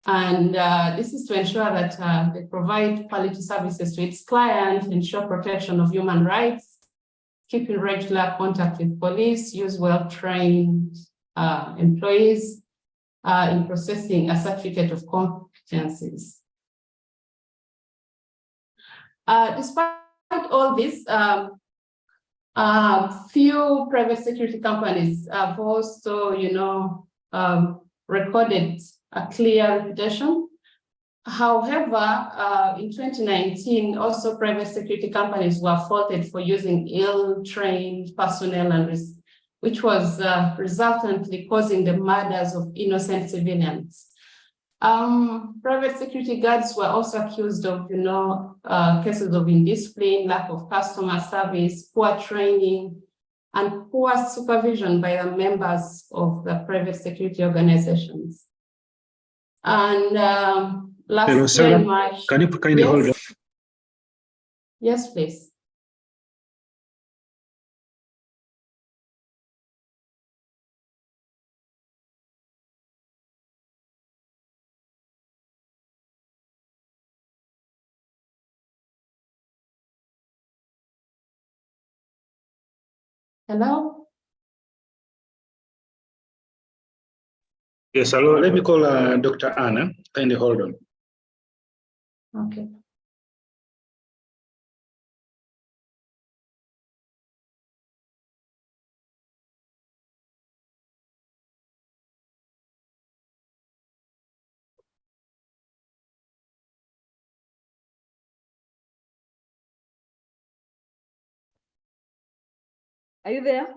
And this is to ensure that they provide quality services to its clients, ensure protection of human rights, keep in regular contact with police, use well-trained employees in processing a certificate of competencies. Despite all this, few private security companies have also, recorded a clear reputation. However, in 2019, also private security companies were faulted for using ill-trained personnel, and which was resultantly causing the murders of innocent civilians. Private security guards were also accused of, cases of indiscipline, lack of customer service, poor training, and poor supervision by the members of the private security organizations. And last year in March, can you kindly hold on? Yes, please. Hello? Yes, hello. Let me call Dr. Anna. Kindly hold on. Okay. Are you there?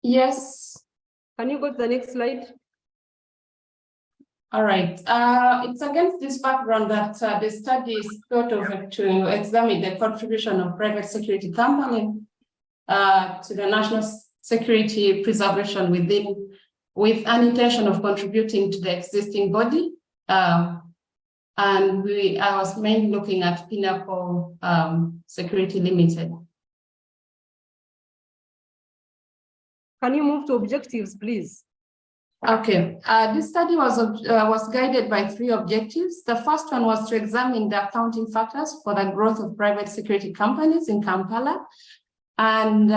Yes. Can you go to the next slide? All right. It's against this background that the study is thought of to examine the contribution of private security company to the national security preservation with an intention of contributing to the existing body. And I was mainly looking at Pinnacle Security Limited. Can you move to objectives, please? Okay, this study was guided by 3 objectives. The first one was to examine the accounting factors for the growth of private security companies in Kampala, and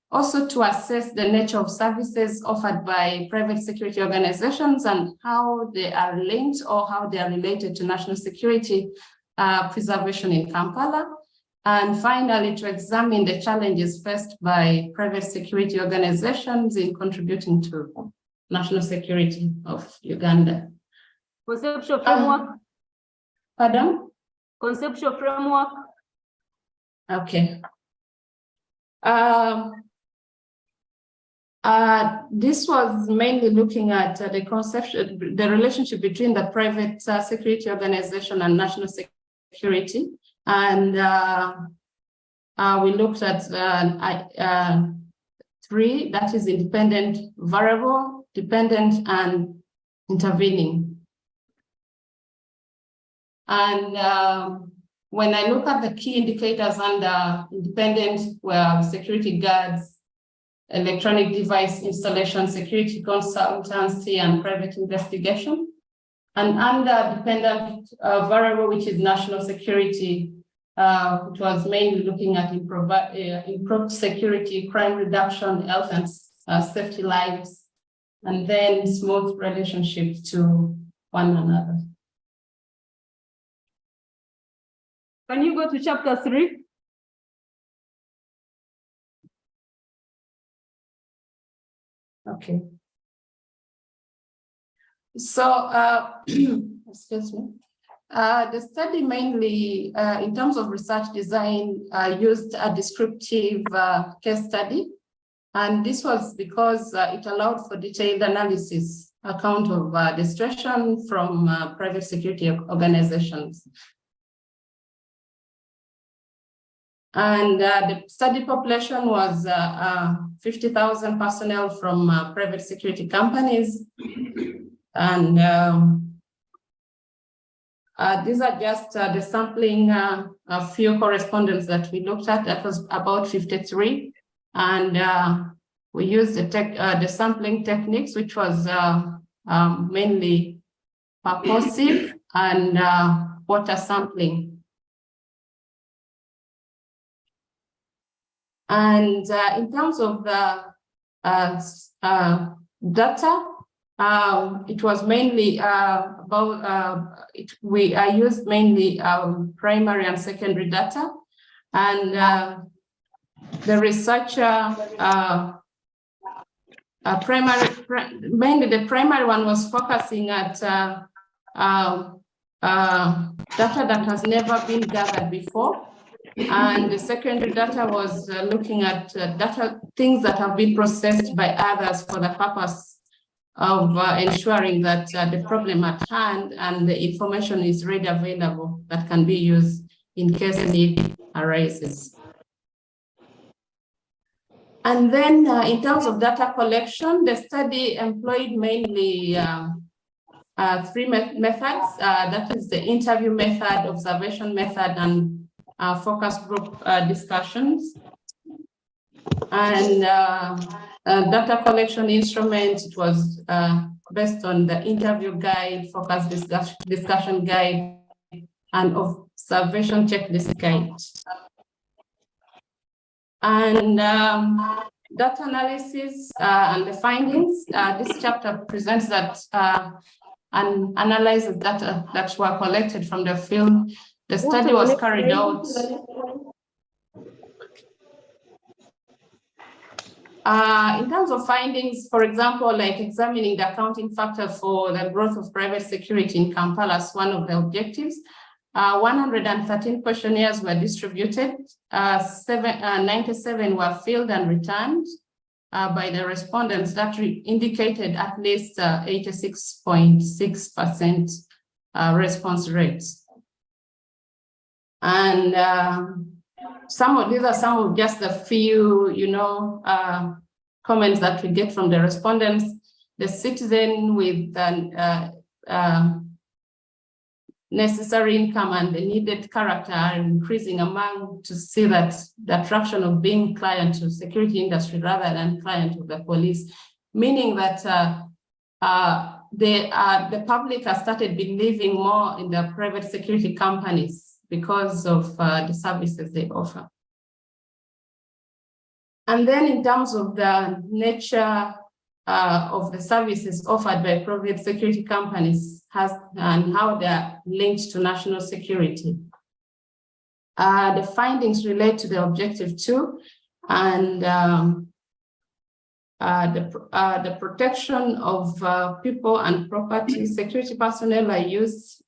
also to assess the nature of services offered by private security organizations and how they are linked or how they are related to national security preservation in Kampala. And finally, to examine the challenges faced by private security organizations in contributing to national security of Uganda. Conceptual framework. Pardon? Conceptual framework. Okay. This was mainly looking at the relationship between the private security organization and national security. And we looked at 3, that is independent variable, dependent, and intervening. And when I look at the key indicators under independent, were security guards, electronic device installation, security consultancy, and private investigation. And under dependent variable, which is national security, which was mainly looking at improved security, crime reduction, health and safety lives, and then smooth relationship to one another. Can you go to chapter 3? Okay. So, excuse me. The study mainly, in terms of research design, used a descriptive case study. And this was because it allowed for detailed analysis, account of destruction from private security organizations. And the study population was 50,000 personnel from private security companies. And these are just the sampling, a few correspondents that we looked at. That was about 53. And we used the sampling techniques, which was mainly purposive and water sampling. And in terms of the data, it was mainly we used mainly primary and secondary data, and the researcher mainly the primary one was focusing at data that has never been gathered before, and the secondary data was looking at things that have been processed by others for the purpose of ensuring that the problem at hand and the information is readily available that can be used in case need arises. And then in terms of data collection, the study employed mainly three methods. That is the interview method, observation method, and focus group discussions. And data collection instrument, it was based on the interview guide, focus discussion guide, and observation checklist guide. And data analysis and the findings, this chapter presents that and analyzes data that were collected from the field. The study was carried out. In terms of findings, for example, like examining the accounting factor for the growth of private security in Kampala as one of the objectives, 113 questionnaires were distributed, 97 were filled and returned by the respondents that indicated at least 86.6% response rates. And these are some of just the few, comments that we get from the respondents. The citizen with necessary income and the needed character are increasing among to see that the attraction of being client to security industry rather than client of the police, meaning that the public has started believing more in the private security companies because of the services they offer. And then in terms of the nature of the services offered by private security companies and how they are linked to national security. The findings relate to the objective 2 and the protection of people and property. Security personnel are used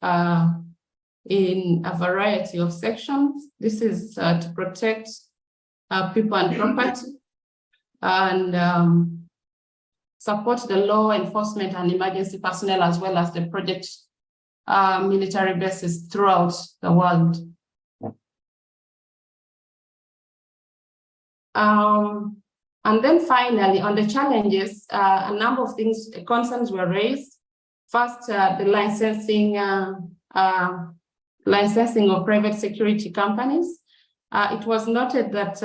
in a variety of sections. This is to protect people and property and support the law enforcement and emergency personnel, as well as the project military bases throughout the world. And then finally, on the challenges, a number of concerns were raised. First, the licensing of private security companies. It was noted that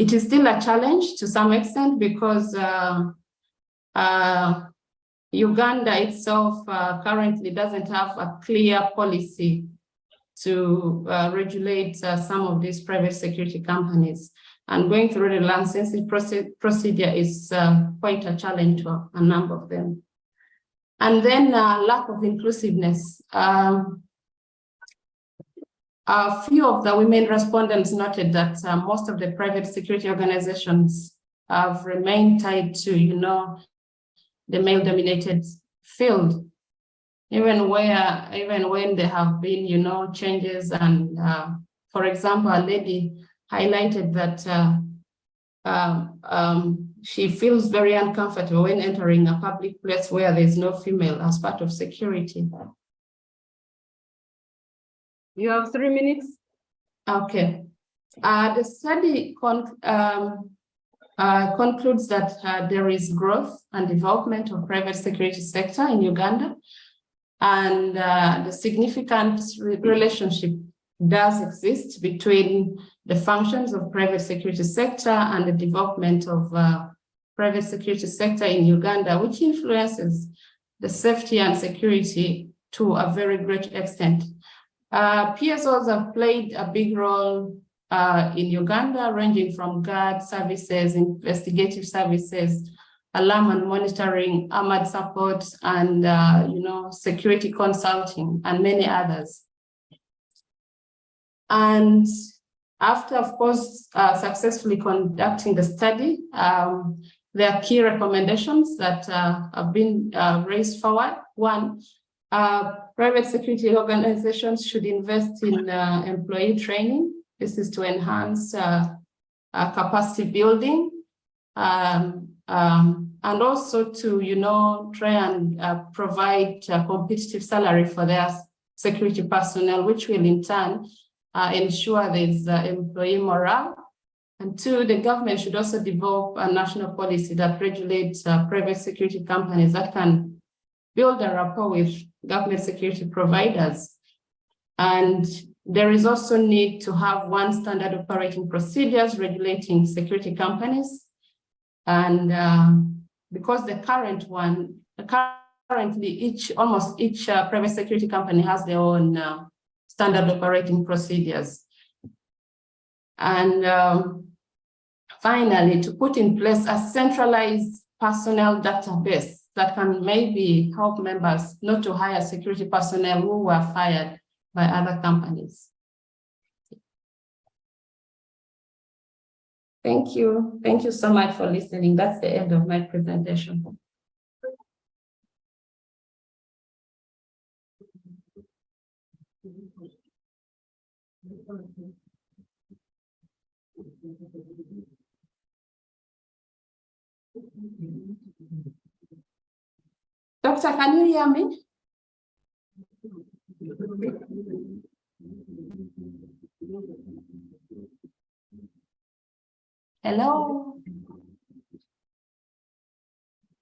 it is still a challenge to some extent because Uganda itself currently doesn't have a clear policy to regulate some of these private security companies. And going through the licensing procedure is quite a challenge to a number of them. And then lack of inclusiveness. A few of the women respondents noted that most of the private security organizations have remained tied to, the male-dominated field, even when there have been, changes. And for example, a lady highlighted that she feels very uncomfortable when entering a public place where there is no female as part of security. You have 3 minutes. Okay. The study concludes that there is growth and development of private security sector in Uganda, and the significant relationship does exist between the functions of private security sector and the development of private security sector in Uganda, which influences the safety and security to a very great extent. PSOs have played a big role in Uganda, ranging from guard services, investigative services, alarm and monitoring, armored support, and security consulting, and many others. And after, of course, successfully conducting the study, there are key recommendations that have been raised forward. One, private security organizations should invest in employee training. This is to enhance capacity building, and also to try and provide competitive salary for their security personnel, which will in turn ensure there's employee morale. And two, the government should also develop a national policy that regulates private security companies that can build a rapport with government security providers. And there is also need to have one standard operating procedures regulating security companies. And because the current one, currently almost each private security company has their own standard operating procedures. And finally, to put in place a centralized personnel database that can maybe help members not to hire security personnel who were fired by other companies. Thank you. Thank you so much for listening. That's the end of my presentation. Doctor, can you hear me? Hello?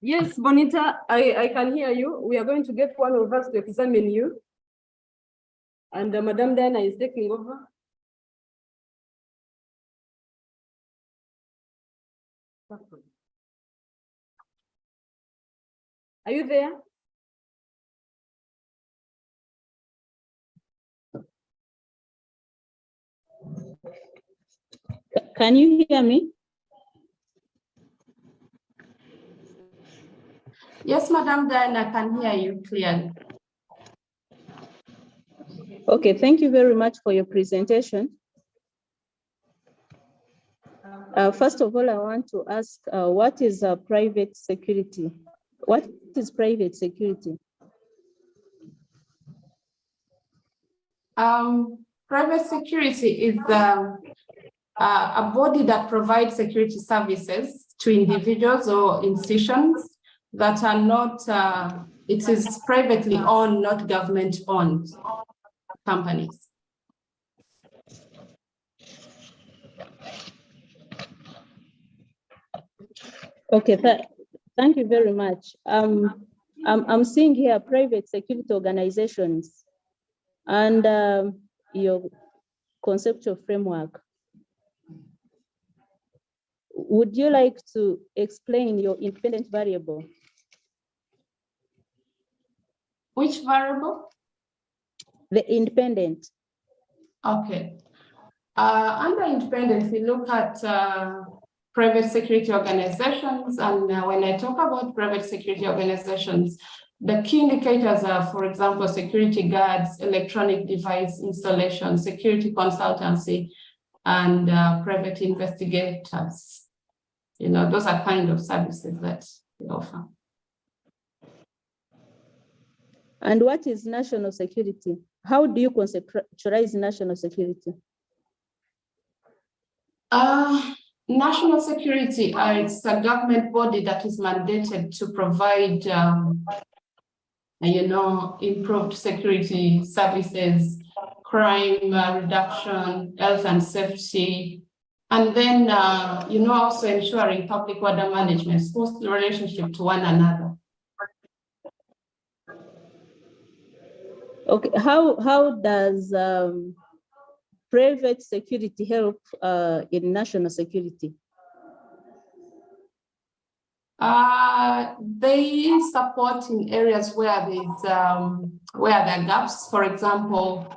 Yes, Bonita, I can hear you. We are going to get one of us to examine you. And Madam Diana is taking over. Are you there? Can you hear me? Yes, Madam Diana, I can hear you clearly. Okay, thank you very much for your presentation. First of all, I want to ask, what is private security? What is private security? Private security is a body that provides security services to individuals or institutions that are not, it is privately owned, not government owned companies. Okay, thank you very much. I'm seeing here private security organizations and your conceptual framework. Would you like to explain your independent variable? Which variable? The independent. Okay. Under independent, we look at private security organizations. And when I talk about private security organizations, the key indicators are, for example, security guards, electronic device installation, security consultancy, and private investigators. Those are kind of services that we offer. And what is national security? How do you conceptualize national security? National security, it's a government body that is mandated to provide, improved security services, crime reduction, health and safety, and then, also ensuring public order management, smooth relationship to one another. Okay, how does private security help in national security? They support in areas where there are gaps. For example,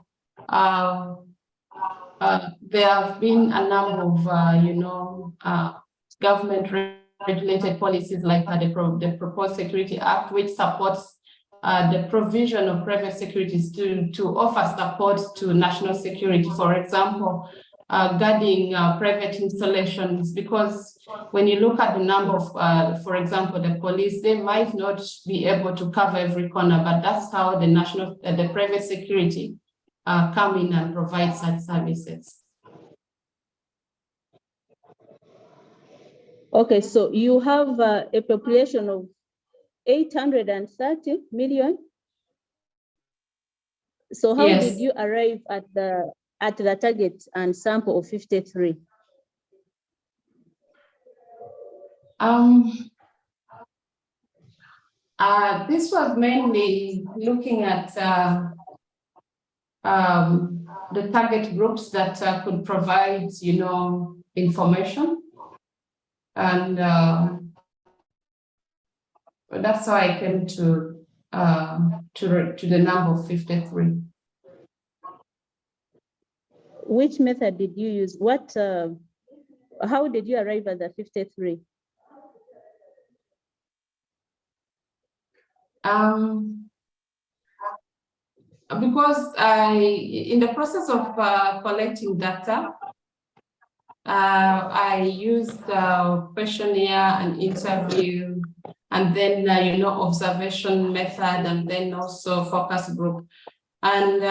there have been a number of government-regulated policies like the Proposed Security Act, which supports the provision of private securities to offer support to national security. For example, guarding private installations, because when you look at the number of, for example, the police, they might not be able to cover every corner, but that's how the private security come in and provide such services. Okay, so you have a population of 830 million. So how Yes. did you arrive at the target and sample of 53? This was mainly looking at the target groups that could provide, information, and that's how I came to the number of 53. Which method did you use? How did you arrive at the 53? Because in the process of collecting data, I used questionnaire and interview, and then observation method, and then also focus group. And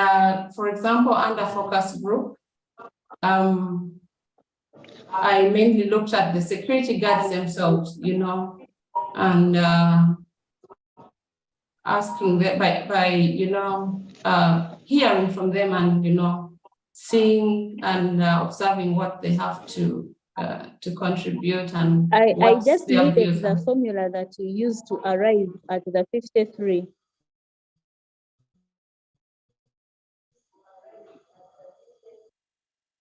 for example, under focus group, I mainly looked at the security guards themselves, and asking them by hearing from them, and seeing and observing what they have to contribute, and I just their needed views the are. formula that you used to arrive at the 53.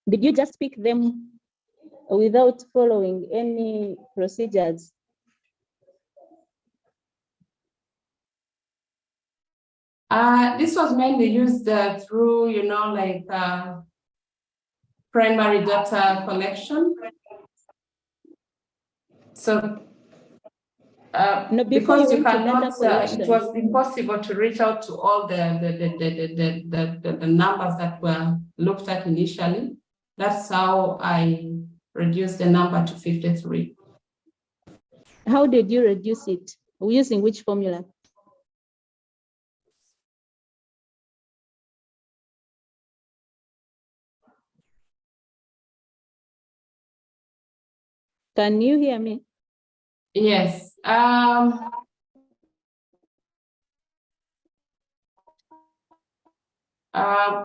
Did you just pick them without following any procedures? This was mainly used through, primary data collection. So, No, before because you you went to data cannot, collection. it was impossible to reach out to all the numbers that were looked at initially. That's how I reduced the number to 53. How did you reduce it? Using which formula? Can you hear me? Yes.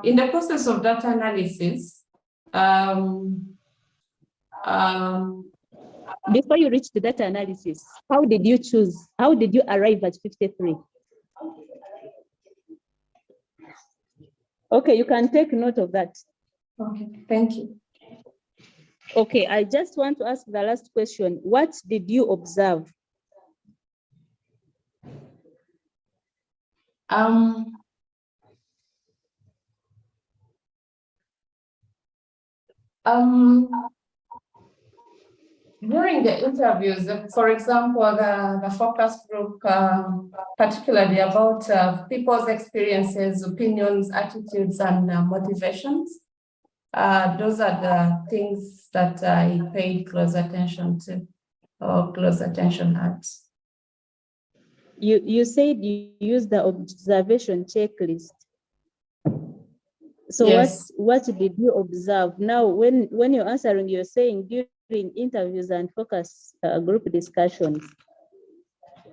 In the process of data analysis, before you reach the data analysis, how did you choose? How did you arrive at 53? Okay, you can take note of that. Okay, thank you. Okay, I just want to ask the last question. What did you observe? During the interviews, for example, the focus group, particularly about people's experiences, opinions, attitudes, and motivations. Those are the things that I paid close attention to, or close attention at. You said you used the observation checklist. So yes. what did you observe? Now, when you're answering, you're saying during interviews and focus group discussions.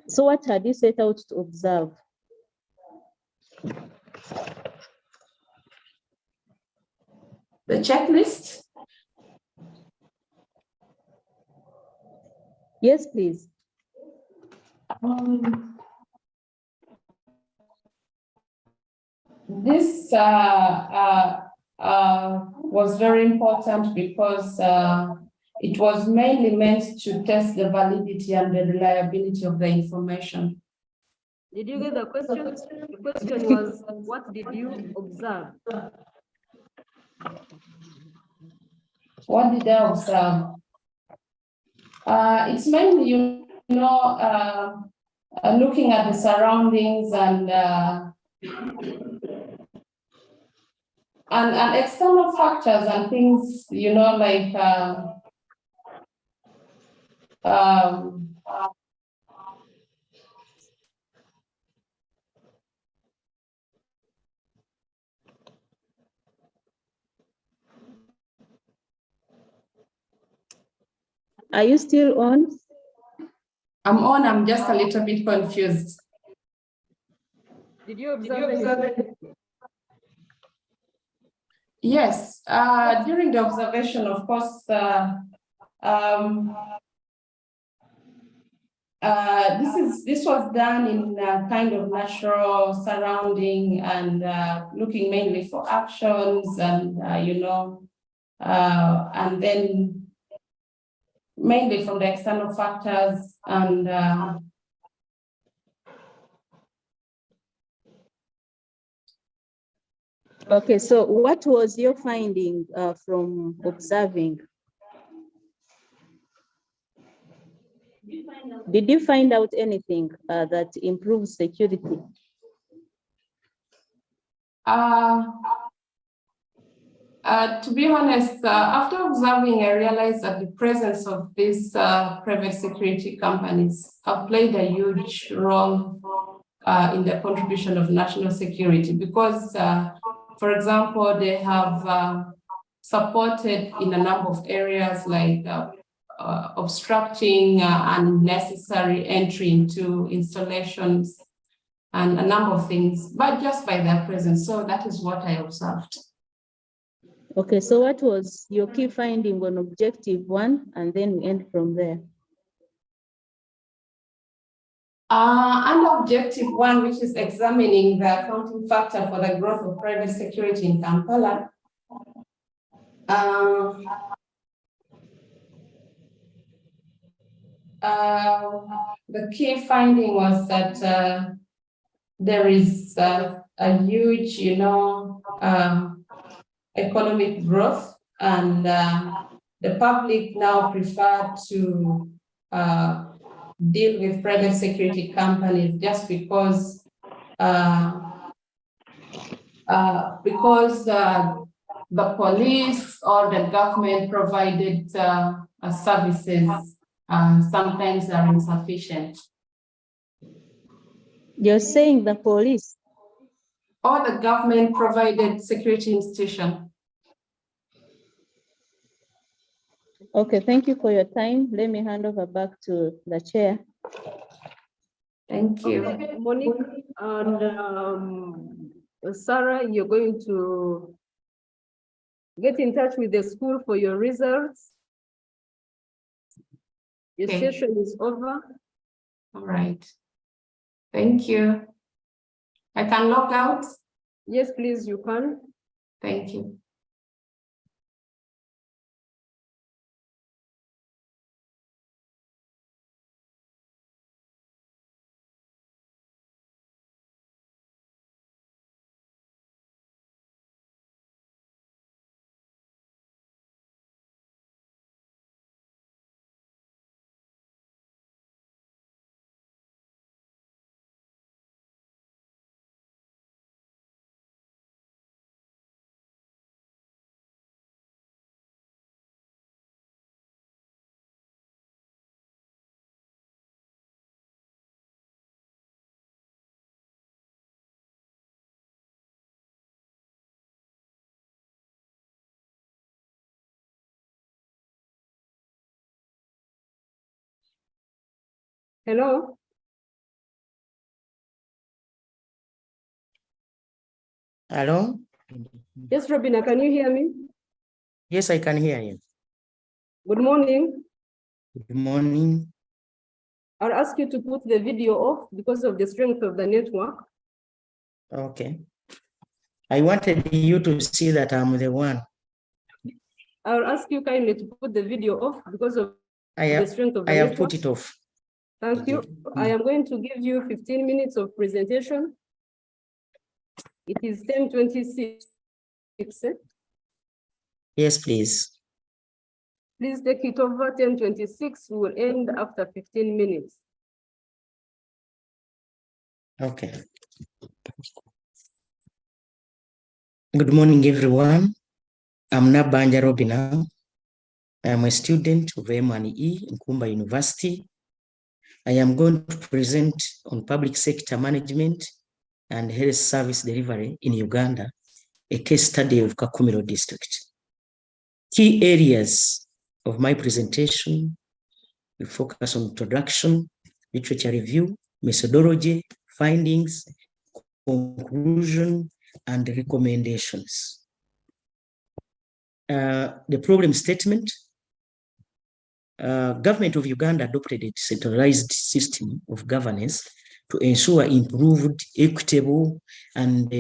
So what had you set out to observe? The checklist? Yes, please. This was very important because it was mainly meant to test the validity and the reliability of the information. Did you get the question? The question was, what did you observe? What did I observe? It's mainly, you know, looking at the surroundings and external factors and things, you know, like Are you still on? I'm on, I'm just a little bit confused. Did you observe anything? Yes, during the observation, of course, this was done in a kind of natural surrounding and looking mainly for actions and you know, and then mainly from the external factors and Okay, so what was your finding from observing? Did you find out anything that improves security? To be honest, after observing, I realized that the presence of these private security companies have played a huge role in the contribution of national security because, for example, they have supported in a number of areas like obstructing unnecessary entry into installations and a number of things, but just by their presence. So that is what I observed. Okay, so what was your key finding on objective 1, and then we end from there? Under objective 1, which is examining the accounting factor for the growth of private security in Kampala, the key finding was that there is a huge, you know, economic growth, and the public now prefer to deal with private security companies just because the police or the government provided services sometimes are insufficient. You're saying the police? Or the government provided security institution. Okay, thank you for your time. Let me hand over back to the chair. Thank you. Okay, Monique and Sarah, you're going to get in touch with the school for your results. Your session is over. All right. Thank you. I can log out? Yes, please, you can. Thank you. Hello? Hello? Yes, Robina, can you hear me? Yes, I can hear you. Good morning. Good morning. I'll ask you to put the video off because of the strength of the network. Okay. I wanted you to see that I'm the one. I'll ask you kindly to put the video off because of the strength of the I have network. put it off. Thank you. I am going to give you 15 minutes of presentation. It is 10:26. Yes, please. Please take it over 10:26. We will end after 15 minutes. Okay. Good morning, everyone. I'm Nabanja Robina. I'm a student of M&E in Kumba University. I am going to present on public sector management and health service delivery in Uganda, a case study of Kakumiro district. Key areas of my presentation will focus on introduction, literature review, methodology, findings, conclusion, and recommendations. The problem statement. Government of Uganda adopted a decentralized system of governance to ensure improved, equitable, and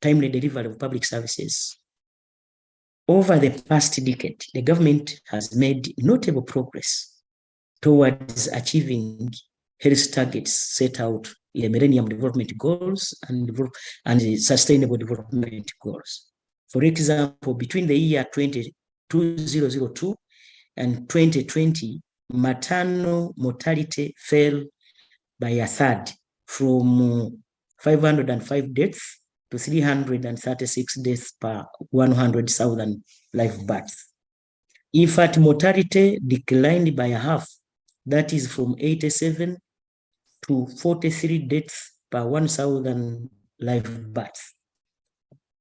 timely delivery of public services. Over the past decade, the government has made notable progress towards achieving health targets set out in the Millennium Development Goals and the Sustainable Development Goals. For example, between the year 2002 and 2020, maternal mortality fell by a third from 505 deaths to 336 deaths per 100,000 live births. Infant mortality declined by a half, that is from 87 to 43 deaths per 1,000 live births.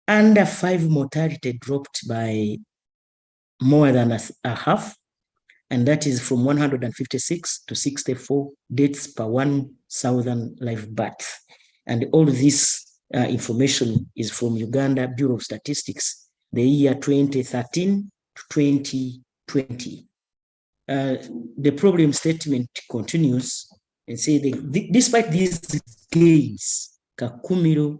Under 5 mortality dropped by more than a half, and that is from 156 to 64 deaths per 1,000 live births. And all this information is from Uganda Bureau of Statistics, the year 2013 to 2020. The problem statement continues and say despite these gains, Kakumiro's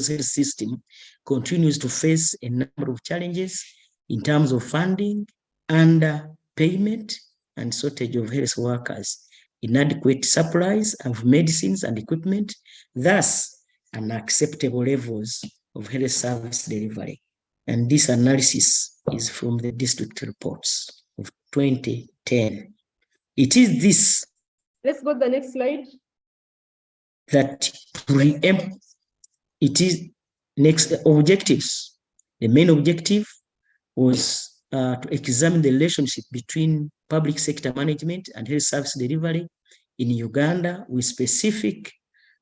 health system continues to face a number of challenges in terms of funding, underpayment, and shortage of health workers, inadequate supplies of medicines and equipment, thus unacceptable levels of health service delivery. And this analysis is from the district reports of 2010. It is this. Let's go to the next slide. That preempt, it is next objectives. The main objective was to examine the relationship between public sector management and health service delivery in Uganda with specific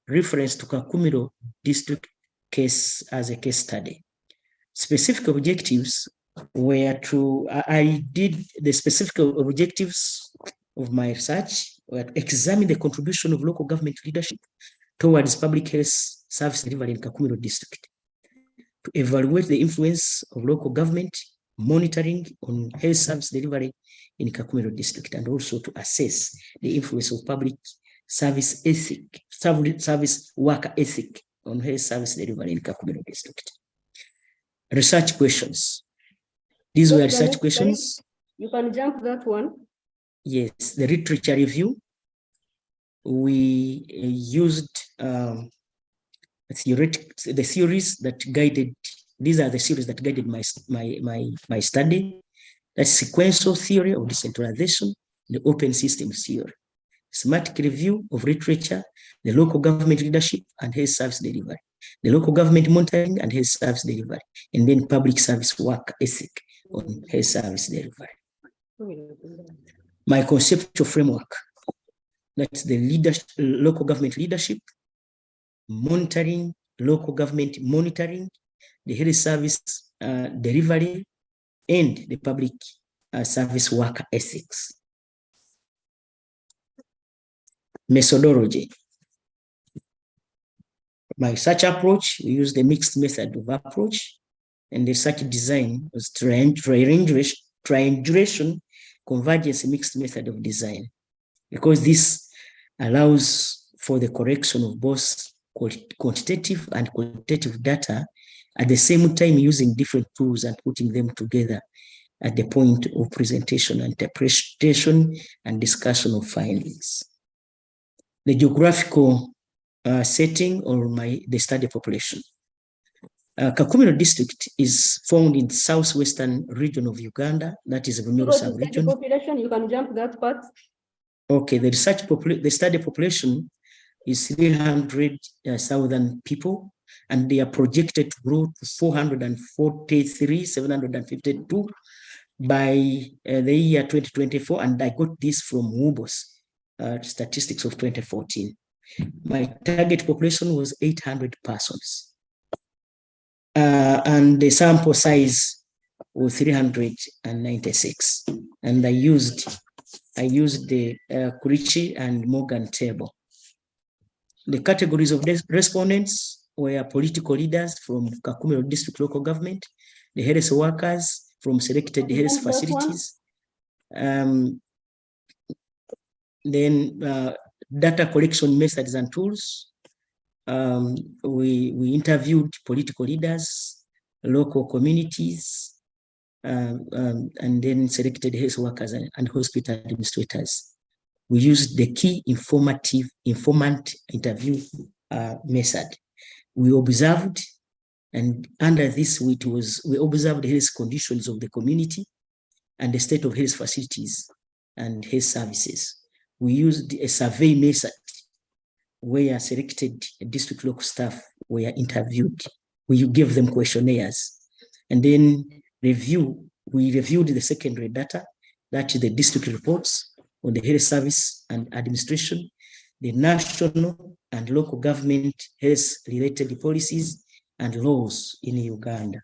reference to Kakumiro district case as a case study. Specific objectives were to, I did the specific objectives of my research were to examine the contribution of local government leadership towards public health service delivery in Kakumiro district, to evaluate the influence of local government monitoring on health service delivery in Kakumiro district, and also to assess the influence of public service ethic, service worker ethic on health service delivery in Kakumiro district. Research questions. These were research questions. You can jump that one. Yes, the literature review. We used the theories that guided. These are the theories that guided my study. That's sequential theory of decentralization, the open systems theory, semantic review of literature, the local government leadership and health service delivery, the local government monitoring and health service delivery, and then public service work ethic on health service delivery. My conceptual framework, that's the local government leadership, monitoring, local government monitoring, the health service delivery, and the public service worker ethics. Methodology. My research approach, we used a mixed method of approach, and the research design was triangulation, convergence mixed method of design, because this allows for the correction of both quantitative and qualitative data at the same time using different tools and putting them together at the point of presentation, interpretation, and discussion of findings. The geographical setting or the study population. Kakumiro district is found in southwestern region of Uganda, that is Rumeru sub-region. Population, you can jump that part. Okay, the study population is 300,000 people, and they are projected to grow to 443,752 by the year 2024, and I got this from WUBOS statistics of 2014. My target population was 800 persons, and the sample size was 396, and I used the Kurichi and Morgan table. The categories of respondents were political leaders from Kakumiro district local government, the health workers from selected health facilities, then data collection methods and tools. We interviewed political leaders, local communities, and then selected health workers and hospital administrators. We used the key informant interview method. We observed, and under this we observed the health conditions of the community and the state of health facilities and health services. We used a survey method where selected district local staff were interviewed. We gave them questionnaires, and then we reviewed the secondary data, that is the district reports on the health service and administration, the national and local government health-related policies and laws in Uganda.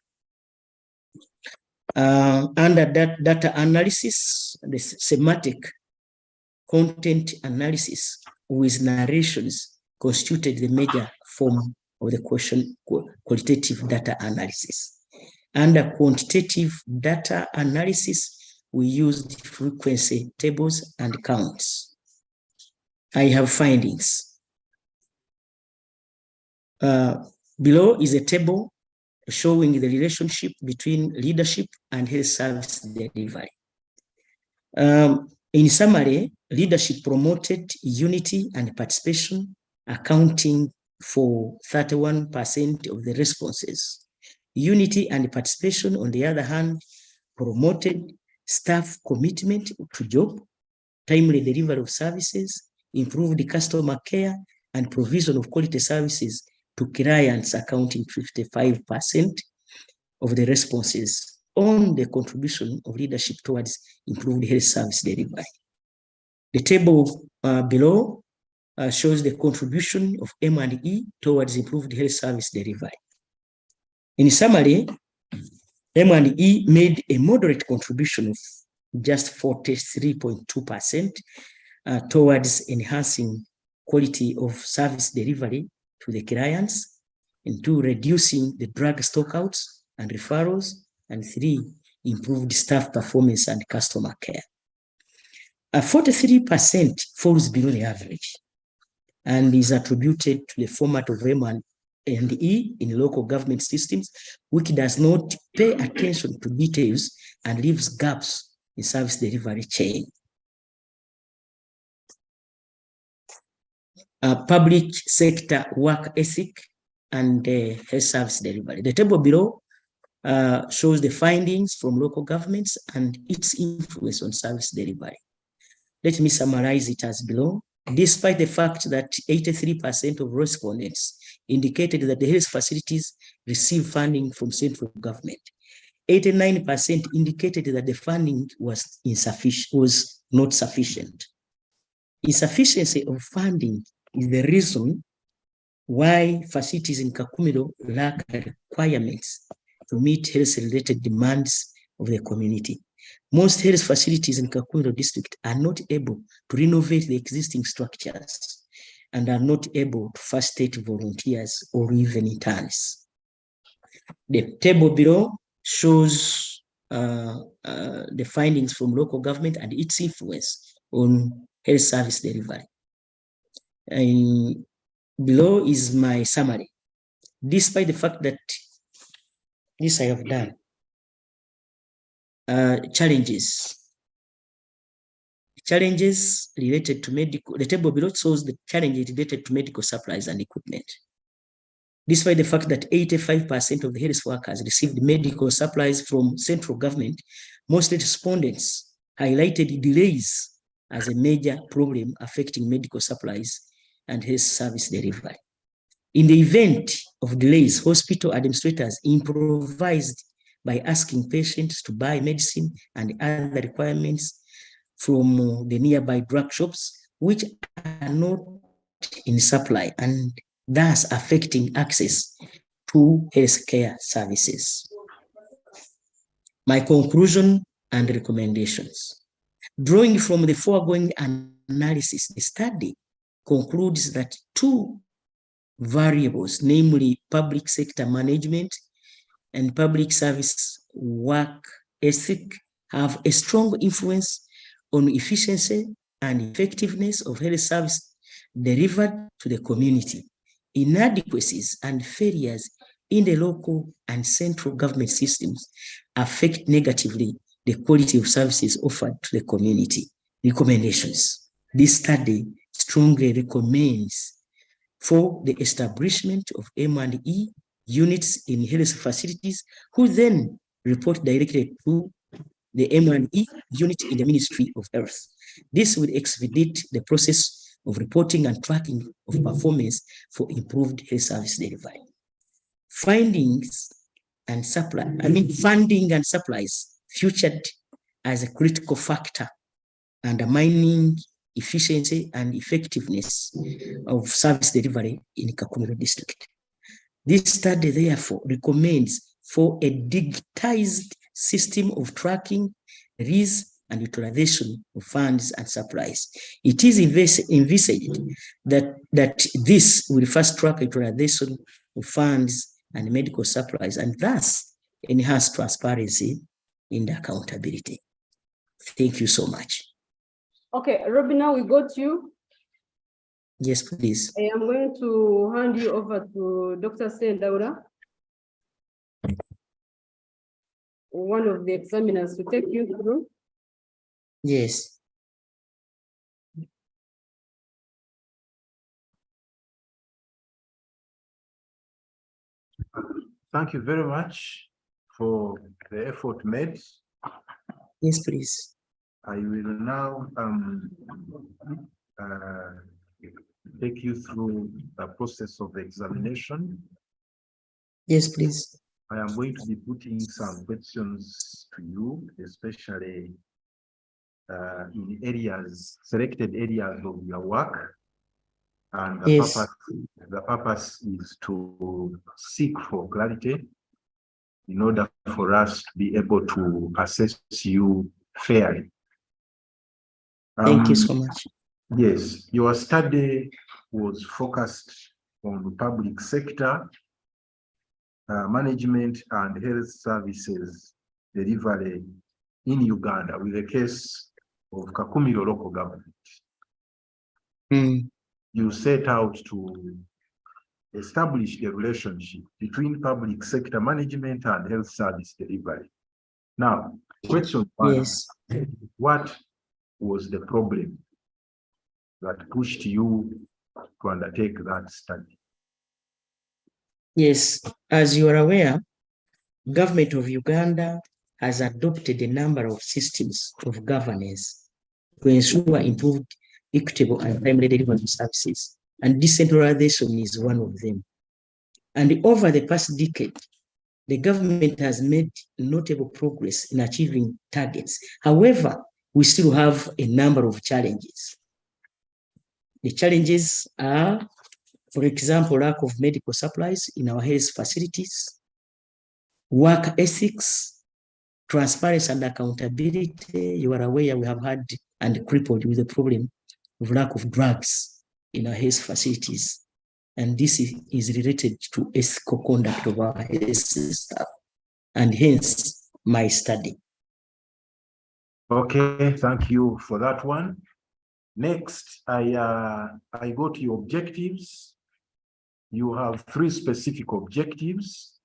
Under that data analysis, the semantic content analysis with narrations constituted the major form of the qualitative data analysis. Under quantitative data analysis, we used frequency tables and counts. I have findings. Below is a table showing the relationship between leadership and health service delivery. In summary, leadership promoted unity and participation, accounting for 31% of the responses. Unity and participation, on the other hand, promoted staff commitment to job, timely delivery of services, improved customer care, and provision of quality services to clients, accounting 55% of the responses on the contribution of leadership towards improved health service delivery. The table below shows the contribution of M&E towards improved health service delivery. In summary, M&E made a moderate contribution of just 43.2% towards enhancing quality of service delivery to the clients, and 2, reducing the drug stockouts and referrals, and 3, improved staff performance and customer care. 43% falls below the average and is attributed to the format of M&E in local government systems, which does not pay attention to details and leaves gaps in service delivery chain. Public sector work ethic and health service delivery. The table below shows the findings from local governments and its influence on service delivery. Let me summarize it as below. Despite the fact that 83% of respondents indicated that the health facilities receive funding from central government, 89% indicated that the funding was not sufficient. Insufficiency of funding is the reason why facilities in Kakumiro lack requirements to meet health-related demands of the community. Most health facilities in Kakumiro district are not able to renovate the existing structures and are not able to facilitate volunteers or even interns. The table below shows the findings from local government and its influence on health service delivery. And Below is my summary. Despite the fact that this I have done, challenges related to medical, the table below shows the challenges related to medical supplies and equipment. Despite the fact that 85% of the health workers received medical supplies from central government, most respondents highlighted delays as a major problem affecting medical supplies and health service delivery. In the event of delays, hospital administrators improvised by asking patients to buy medicine and other requirements from the nearby drug shops, which are not in supply and thus affecting access to healthcare services. My conclusion and recommendations. Drawing from the foregoing analysis, the study concludes that two variables, namely public sector management and public service work ethic, have a strong influence on efficiency and effectiveness of health service delivered to the community. Inadequacies and failures in the local and central government systems affect negatively the quality of services offered to the community. Recommendations. This study strongly recommends for the establishment of M&E units in health facilities, who then report directly to the M&E unit in the Ministry of Health. This will expedite the process of reporting and tracking of performance for improved health service delivery. Funding and supplies featured as a critical factor undermining efficiency and effectiveness of service delivery in Kakumiro district. This study therefore recommends for a digitized system of tracking, release, and utilization of funds and supplies. It is envisaged that this will fast track utilization of funds and medical supplies and thus enhance transparency in the accountability. Thank you so much. Okay, Robbie, now we got you. Yes, please. I am going to hand you over to Dr. Sendaura, one of the examiners, to take you through. Yes. Thank you very much for the effort made. Yes, please. I will now take you through the process of the examination. Yes, please. I am going to be putting some questions to you, especially in areas, selected areas of your work. And the purpose is to seek for clarity in order for us to be able to assess you fairly. Thank you so much. Yes, your study was focused on public sector management and health services delivery in Uganda with the case of Kakumiro local government. You set out to establish the relationship between public sector management and health service delivery. Now, question one, yes. What was the problem that pushed you to undertake that study? Yes, as you are aware, government of Uganda has adopted a number of systems of governance to ensure improved, equitable, and timely delivery of services, and decentralization is one of them. And over the past decade, the government has made notable progress in achieving targets. However, we still have a number of challenges. The challenges are, for example, lack of medical supplies in our health facilities, work ethics, transparency and accountability. You are aware we have had and crippled with the problem of lack of drugs in our health facilities. And this is related to ethical conduct of our health staff, and hence my study. Okay, thank you for that one. Next, I go to your objectives. you have 3 specific objectives,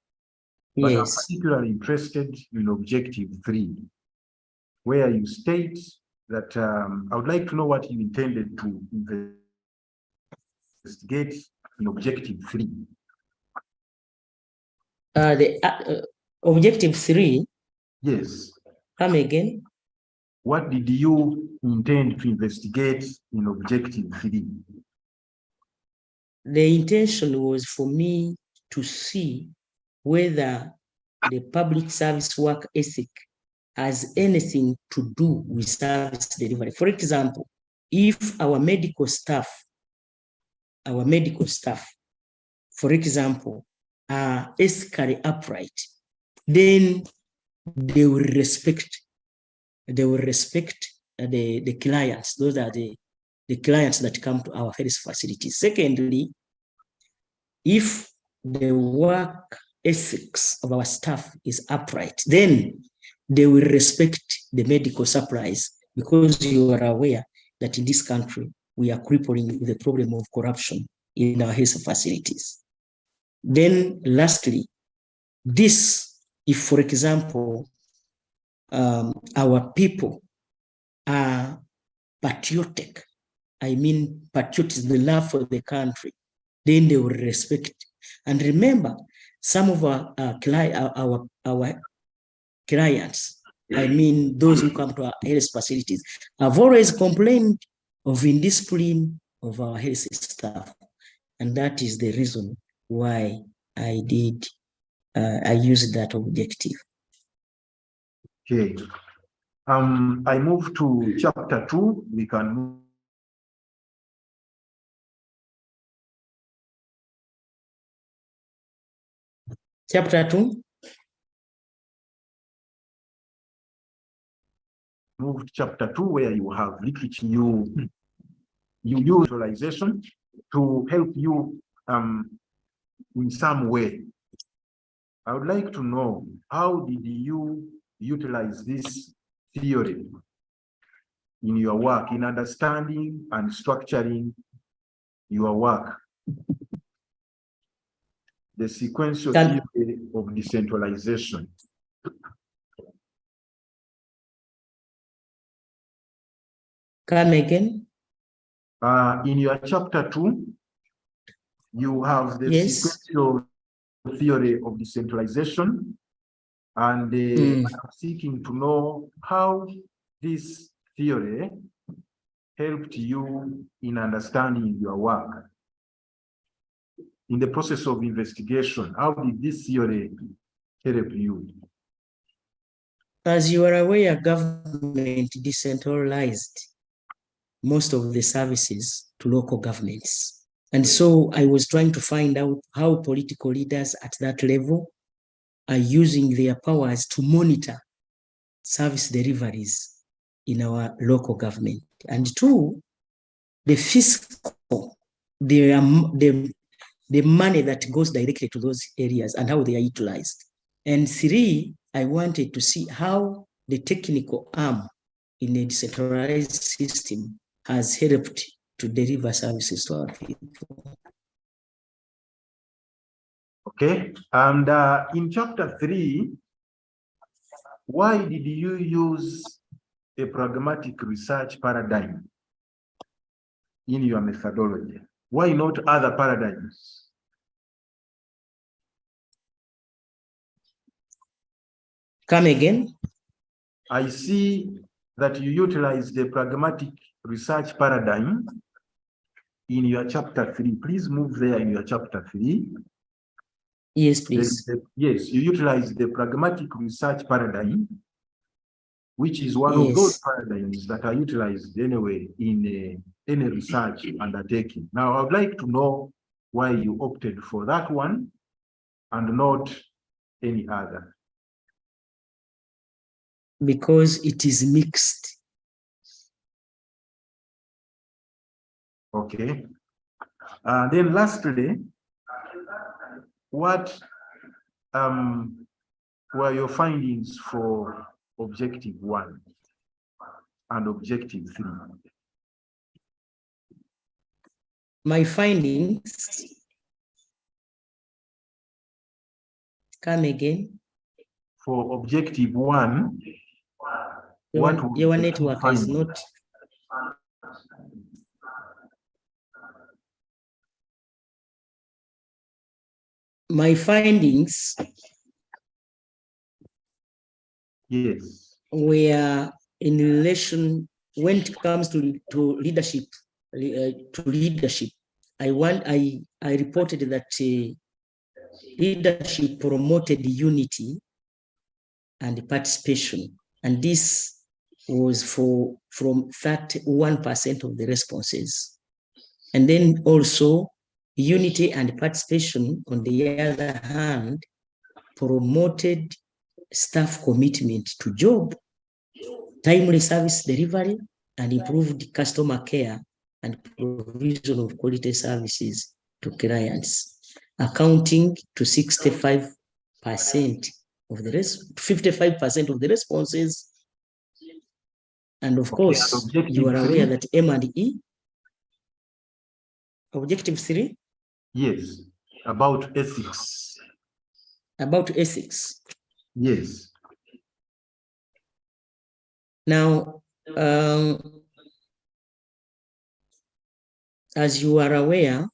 but I'm Yes. particularly interested in objective 3, where you state that I would like to know what you intended to investigate in objective 3. The objective 3. Yes. Come again. What did you intend to investigate in objective 3? The intention was for me to see whether the public service work ethic has anything to do with service delivery. For example, if our medical staff, for example, are ethically upright, then they will respect the clients. Those are the clients that come to our health facilities. Secondly, if the work ethics of our staff is upright, then they will respect the medical supplies, because you are aware that in this country, we are crippling with the problem of corruption in our health facilities. Then lastly, if, for example, our people are patriotic, I mean patriotism, the love for the country, then they will respect. And remember, some of our clients, I mean those who come to our health facilities, have always complained of indiscipline of our health staff. And that is the reason why I used that objective. Okay. I move to chapter 2. We can move. Chapter 2. Move to chapter 2, where you have literature. You use visualization to help you in some way. I would like to know, how did you utilize this theory in your work, in understanding and structuring your work? The sequential theory of decentralization. Come again. In your chapter 2, you have the sequential theory of decentralization, and I'm seeking to know how this theory helped you in understanding your work. In the process of investigation, how did this theory help you? As you are aware, government decentralized most of the services to local governments. And so I was trying to find out how political leaders at that level are using their powers to monitor service deliveries in our local government. And 2, the fiscal, the money that goes directly to those areas and how they are utilized. And 3, I wanted to see how the technical arm in a decentralized system has helped to deliver services to our people. Okay, and in chapter 3, why did you use a pragmatic research paradigm in your methodology? Why not other paradigms? Come again. I see that you utilize the pragmatic research paradigm in your chapter 3. Please move there in your chapter 3. Yes, please. Yes, you utilize the pragmatic research paradigm, which is one of those paradigms that are utilized anyway in any research undertaking. Now, I would like to know why you opted for that one and not any other. Because it is mixed. Okay. Then lastly, what were your findings for objective 1 and objective 3? My findings Come again. For objective 1, Your network is not. My findings, yes, were in relation when it comes to leadership. I reported that leadership promoted unity and participation, and this was from 31% of the responses. And then also unity and participation, on the other hand, promoted staff commitment to job, timely service delivery, and improved customer care and provision of quality services to clients, accounting to 65% of the 55% of the responses. And of course, you are aware that M&E, objective 3? Yes, about ethics. About ethics. Yes. Now, as you are aware,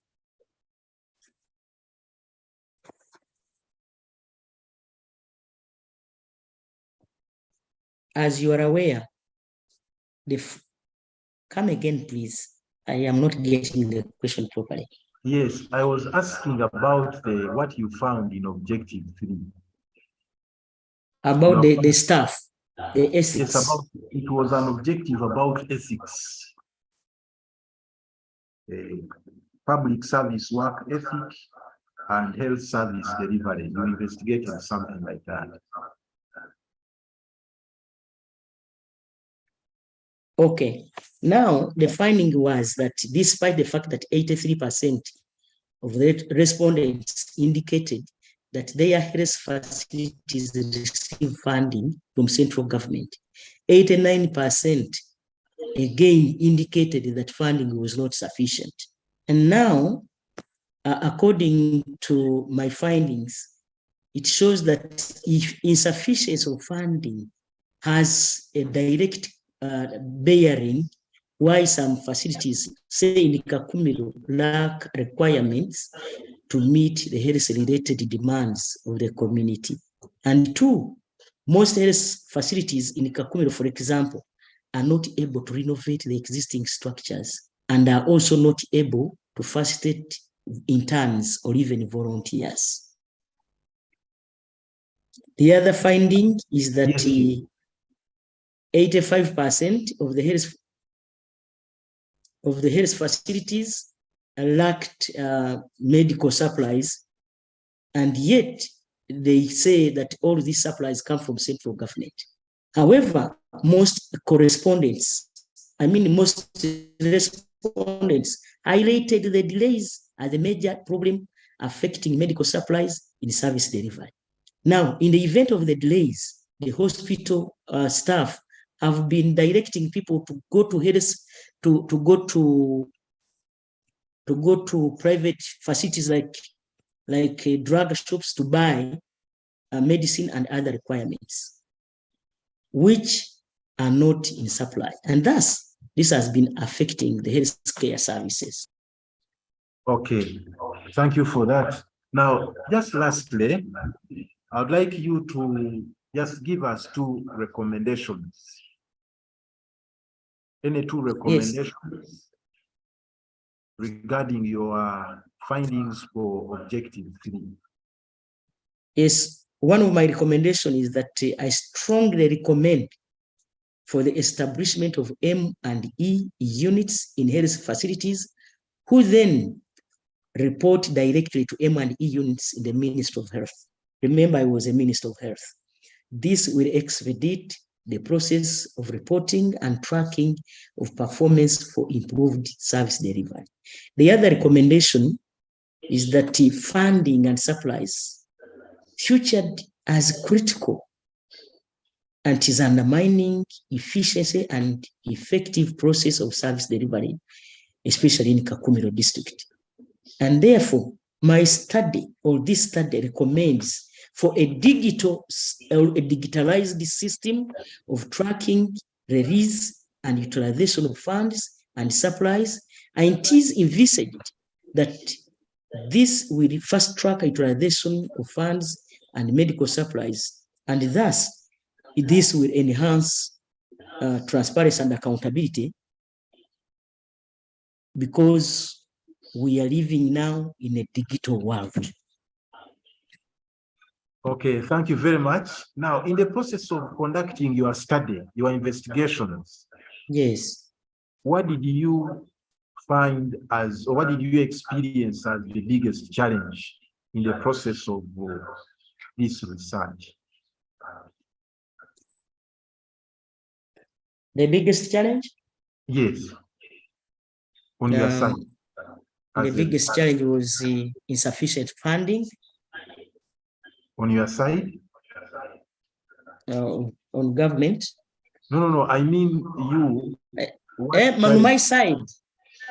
come again, please. I am not getting the question properly. Yes, I was asking about what you found in objective 3. About the staff, the ethics. Yes, it was an objective about ethics. Public service work ethic and health service delivery. You investigated something like that. Okay. Now, the finding was that despite the fact that 83% of the respondents indicated that their health facilities receive funding from central government, 89% again indicated that funding was not sufficient. And now, according to my findings, it shows that if insufficiency of funding has a direct bearing why some facilities, say in Kakumiro, lack requirements to meet the health-related demands of the community. And 2, most health facilities in Kakumiro, for example, are not able to renovate the existing structures and are also not able to facilitate interns or even volunteers. The other finding is that 85% of the health facilities lacked medical supplies, and yet they say that all these supplies come from central government. However, most respondents highlighted the delays as the major problem affecting medical supplies in service delivery. Now, in the event of the delays, the hospital staff have been directing people to go to health, to go to private facilities like drug shops to buy medicine and other requirements, which are not in supply. And thus, this has been affecting the healthcare services. Okay, thank you for that. Now, just lastly, I'd like you to just give us 2 recommendations. Any 2 recommendations? Yes. Regarding your findings for objective 3. Yes, one of my recommendations is that I strongly recommend for the establishment of M&E units in health facilities, who then report directly to M&E units in the Ministry of Health. Remember, I was a Minister of Health. This will expedite the process of reporting and tracking of performance for improved service delivery. The other recommendation is that funding and supplies featured as critical and is undermining efficiency and effective process of service delivery, especially in Kakumiro district. And therefore, my study, or this study, recommends for a digitalized system of tracking, release, and utilization of funds and supplies, and it is envisaged that this will fast track utilization of funds and medical supplies, and thus this will enhance transparency and accountability, because we are living now in a digital world. Okay, thank you very much. Now, in the process of conducting your study, your investigations, Yes. what did you find as, or what did you experience as the biggest challenge in the process of this research? The biggest challenge? Yes. On your side. The biggest challenge was insufficient funding. On your side? On government. No, I mean you. On my side,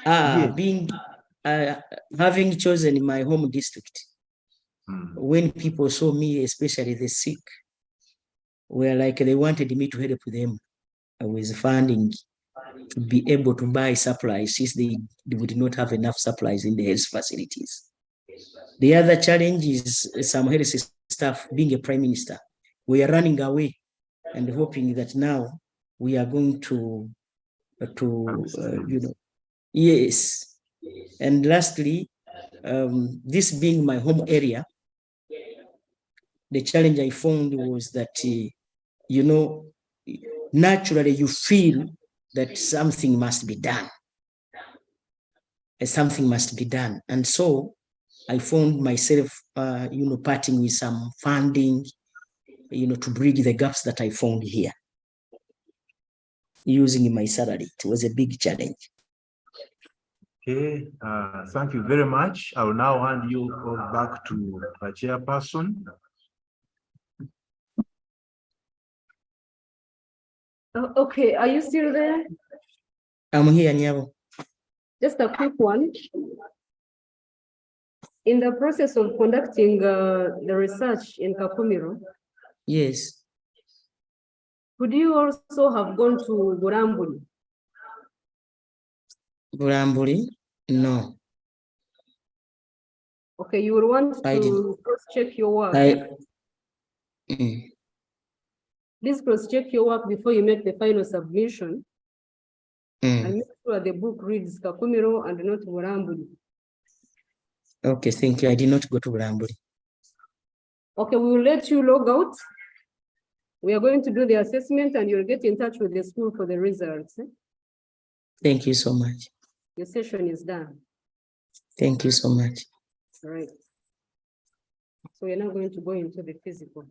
Yes. being having chosen my home district, when people saw me, especially the sick, were like they wanted me to help them with funding to be able to buy supplies, since they would not have enough supplies in the health facilities. The other challenge is some health staff, being a prime minister, we are running away and hoping that now we are going to yes. And lastly, this being my home area, the challenge I found was that, naturally you feel that something must be done. Something must be done. And so I found myself, parting with some funding, to bridge the gaps that I found here, using my salary. It was a big challenge. Okay, thank you very much. I will now hand you all back to the chairperson. Okay, are you still there? I'm here, Nyabo. Just a quick one. In the process of conducting the research in Kakumiro, Yes. could you also have gone to Burambuli? Burambuli? No. Okay, you will want to cross-check your work. Please cross-check your work before you make the final submission. And make sure the book reads Kakumiro and not Burambuli. Okay, thank you. I did not go to Burambuli. Okay, we will let you log out. We are going to do the assessment and you'll get in touch with the school for the results. Thank you so much. Your session is done. Thank you so much. All right. So we're now going to go into the physical.